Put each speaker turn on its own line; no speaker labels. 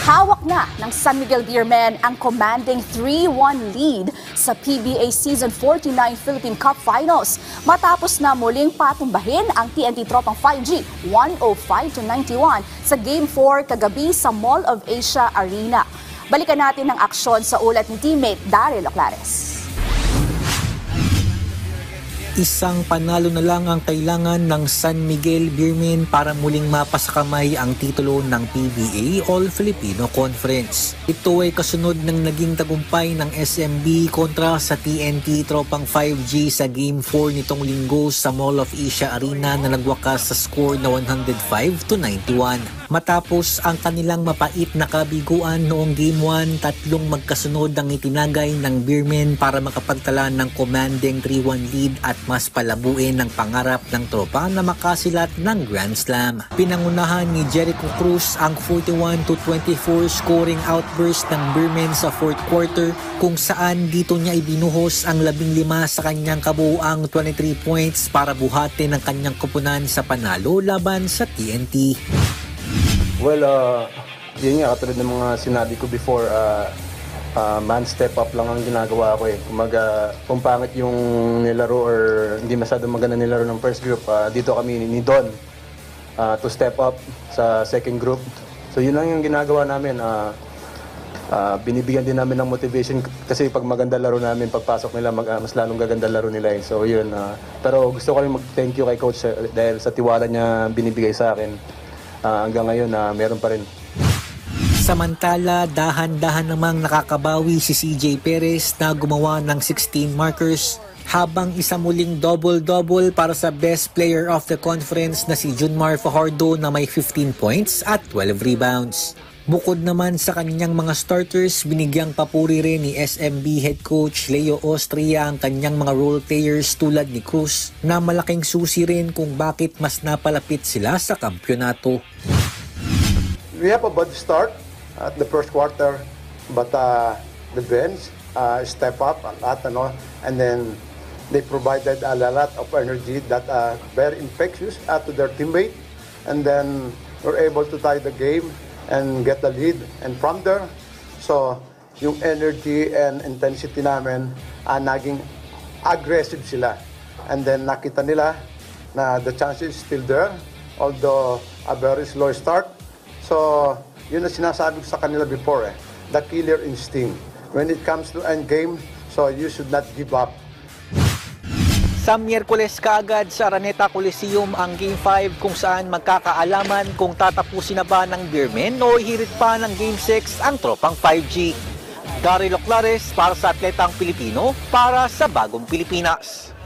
Hawak na ng San Miguel Beermen ang commanding 3-1 lead sa PBA Season 49 Philippine Cup Finals matapos na muling patumbahin ang TNT Tropang 5G 105-91 sa Game 4 kagabi sa Mall of Asia Arena. Balikan natin ang aksyon sa ulat ni teammate Daryl Oclares.
Isang panalo na lang ang kailangan ng San Miguel Beermen para muling mapasakamay ang titulo ng PBA All-Filipino Conference. Ito ay kasunod ng naging tagumpay ng SMB kontra sa TNT Tropang 5G sa Game 4 nitong linggo sa Mall of Asia Arena na nagwakas sa score na 105-91. Matapos ang kanilang mapait na kabiguan noong Game 1, tatlong magkasunod ang itinagay ng Beermen para makapagtala ng commanding 3-1 lead at mas palabuin ang pangarap ng tropa na makasilat ng Grand Slam. Pinangunahan ni Jericho Cruz ang 41-24 scoring outburst ng Beermen sa fourth quarter kung saan dito niya ibinuhos ang 15 sa kanyang kabuuang 23 points para buhatin ang kanyang koponan sa panalo laban sa TNT.
Well, yun nga, katulad ng mga sinabi ko before, man step up lang ang ginagawa ko eh. Kumaga, kung pangit yung nilaro or hindi masyadong maganda nilaro ng first group, dito kami ni Don to step up sa second group. So yun lang yung ginagawa namin. Binibigyan din namin ng motivation kasi pag maganda laro namin, pagpasok nila, mas lalong gaganda laro nila eh. So yun, pero gusto ko rin mag-thank you kay Coach dahil sa tiwala niya binibigay sa akin. Hanggang ngayon, meron pa rin.
Samantala, dahan-dahan namang nakakabawi si CJ Perez na gumawa ng 16 markers habang isa muling double-double para sa best player of the conference na si Junmar Fajardo na may 15 points at 12 rebounds. Bukod naman sa kanyang mga starters, binigyang papuri rin ni SMB head coach Leo Austria ang kanyang mga role players tulad ni Cruz na malaking susi rin kung bakit mas napalapit sila sa kampyonato.
We have a bad start at the first quarter, but the bench step up a lot, and then they provided a lot of energy that very infectious to their teammate, and then were able to tie the game and get the lead. And from there, so yung energy and intensity namin, naging aggressive sila. And then nakita nila na the chance is still there, although a very slow start. So yun ang sinasabi ko sa kanila before, the killer instinct. When it comes to end game, so you should not give up.
Sa Miyerkules kaagad sa Araneta Coliseum ang Game 5 kung saan magkakaalaman kung tatapusin na ba ng Beermen o hirit pa ng Game 6 ang Tropang 5G. Daryl Oclares para sa Atletang Pilipino para sa Bagong Pilipinas.